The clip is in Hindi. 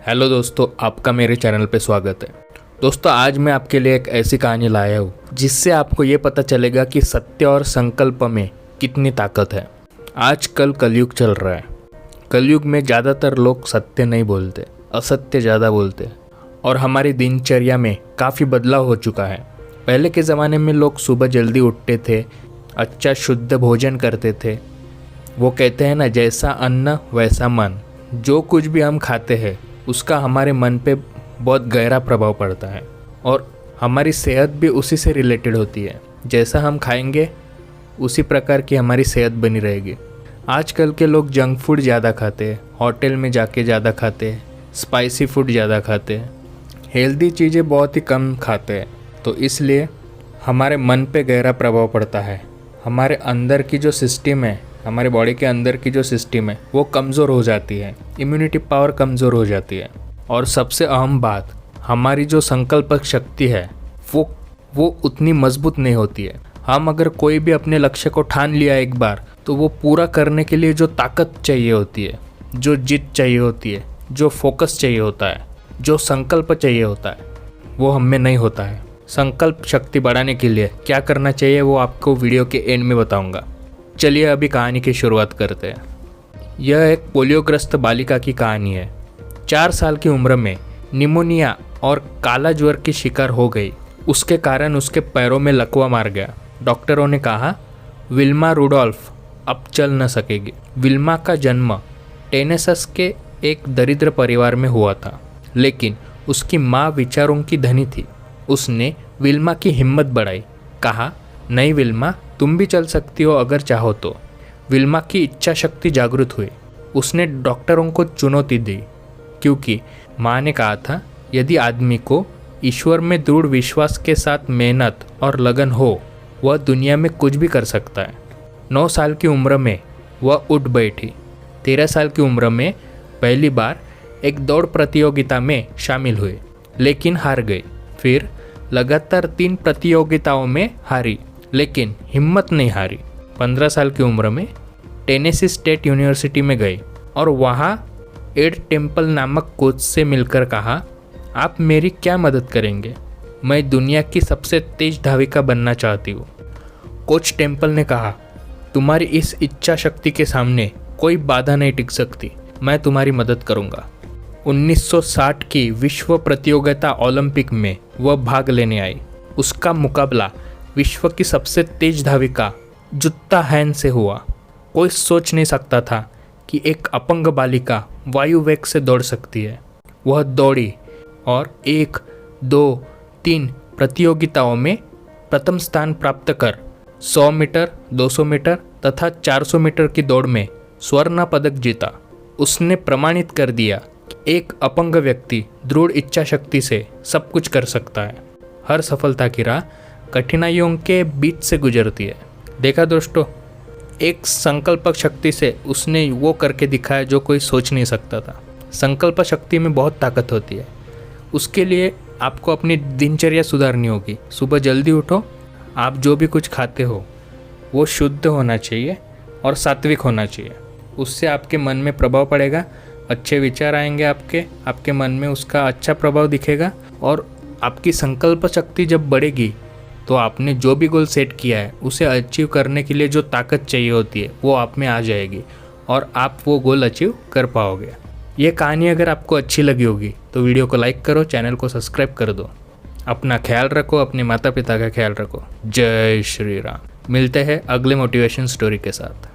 हेलो दोस्तों, आपका मेरे चैनल पे स्वागत है। दोस्तों, आज मैं आपके लिए एक ऐसी कहानी लाया हूँ जिससे आपको ये पता चलेगा कि सत्य और संकल्प में कितनी ताकत है। आजकल कलयुग चल रहा है। कलयुग में ज़्यादातर लोग सत्य नहीं बोलते, असत्य ज़्यादा बोलते और हमारी दिनचर्या में काफ़ी बदलाव हो चुका है। पहले के ज़माने में लोग सुबह जल्दी उठते थे, अच्छा शुद्ध भोजन करते थे। वो कहते हैं ना, जैसा अन्न वैसा मन। जो कुछ भी हम खाते हैं उसका हमारे मन पे बहुत गहरा प्रभाव पड़ता है और हमारी सेहत भी उसी से रिलेटेड होती है। जैसा हम खाएंगे उसी प्रकार की हमारी सेहत बनी रहेगी। आजकल के लोग जंक फूड ज़्यादा खाते हैं, होटल में जाके ज़्यादा खाते हैं, स्पाइसी फूड ज़्यादा खाते हैं, हेल्दी चीज़ें बहुत ही कम खाते हैं। तो इसलिए हमारे मन पे गहरा प्रभाव पड़ता है। हमारे अंदर की जो सिस्टम है, हमारे बॉडी के अंदर की जो सिस्टम है वो कमज़ोर हो जाती है, इम्यूनिटी पावर कमज़ोर हो जाती है। और सबसे अहम बात, हमारी जो संकल्प शक्ति है वो उतनी मजबूत नहीं होती है। हम अगर कोई भी अपने लक्ष्य को ठान लिया एक बार, तो वो पूरा करने के लिए जो ताकत चाहिए होती है, जो जिद चाहिए होती है, जो फोकस चाहिए होता है, जो संकल्प चाहिए होता है, वो हम में नहीं होता है। संकल्प शक्ति बढ़ाने के लिए क्या करना चाहिए वो आपको वीडियो के एंड में बताऊंगा। चलिए अभी कहानी की शुरुआत करते हैं। यह एक पोलियोग्रस्त बालिका की कहानी है। 4 साल की उम्र में निमोनिया और काला ज्वर की शिकार हो गई। उसके कारण उसके पैरों में लकवा मार गया। डॉक्टरों ने कहा विल्मा रुडोल्फ अब चल न सकेगी। विल्मा का जन्म टेनेसस के एक दरिद्र परिवार में हुआ था, लेकिन उसकी माँ विचारों की धनी थी। उसने विल्मा की हिम्मत बढ़ाई, कहा नहीं विल्मा, तुम भी चल सकती हो अगर चाहो तो। विल्मा की इच्छा शक्ति जागृत हुई। उसने डॉक्टरों को चुनौती दी, क्योंकि माँ ने कहा था यदि आदमी को ईश्वर में दृढ़ विश्वास के साथ मेहनत और लगन हो, वह दुनिया में कुछ भी कर सकता है। 9 साल की उम्र में वह उठ बैठी। 13 साल की उम्र में पहली बार एक दौड़ प्रतियोगिता में शामिल हुए, लेकिन हार गई। फिर लगातार 3 प्रतियोगिताओं में हारी, लेकिन हिम्मत नहीं हारी। 15 साल की उम्र में टेनेसी स्टेट यूनिवर्सिटी में गई और वहाँ एड टेम्पल नामक कोच से मिलकर कहा, आप मेरी क्या मदद करेंगे? मैं दुनिया की सबसे तेज धाविका बनना चाहती हूँ। कोच टेम्पल ने कहा, तुम्हारी इस इच्छा शक्ति के सामने कोई बाधा नहीं टिक सकती, मैं तुम्हारी मदद करूँगा। 1960 की विश्व प्रतियोगिता ओलंपिक में वह भाग लेने आई। उसका मुकाबला विश्व की सबसे तेज धाविका जुत्ता हैन से हुआ। कोई सोच नहीं सकता था कि एक अपंग बालिका वायु वेग से दौड़ सकती है। वह दौड़ी और 1, 2, 3 प्रतियोगिताओं में प्रथम स्थान प्राप्त कर 100 मीटर, 200 मीटर तथा 400 मीटर की दौड़ में स्वर्ण पदक जीता। उसने प्रमाणित कर दिया कि एक अपंग व्यक्ति दृढ़ इच्छा शक्ति से सब कुछ कर सकता है। हर सफलता की राह कठिनाइयों के बीच से गुजरती है। देखा दोस्तों, एक संकल्प शक्ति से उसने वो करके दिखाया जो कोई सोच नहीं सकता था। संकल्प शक्ति में बहुत ताकत होती है। उसके लिए आपको अपनी दिनचर्या सुधारनी होगी। सुबह जल्दी उठो। आप जो भी कुछ खाते हो वो शुद्ध होना चाहिए और सात्विक होना चाहिए। उससे आपके मन में प्रभाव पड़ेगा, अच्छे विचार आएंगे आपके मन में उसका अच्छा प्रभाव दिखेगा। और आपकी संकल्प शक्ति जब बढ़ेगी तो आपने जो भी गोल सेट किया है उसे अचीव करने के लिए जो ताकत चाहिए होती है वो आप में आ जाएगी और आप वो गोल अचीव कर पाओगे। ये कहानी अगर आपको अच्छी लगी होगी तो वीडियो को लाइक करो, चैनल को सब्सक्राइब कर दो। अपना ख्याल रखो, अपने माता पिता का ख्याल रखो। जय श्री राम। मिलते हैं अगले मोटिवेशन स्टोरी के साथ।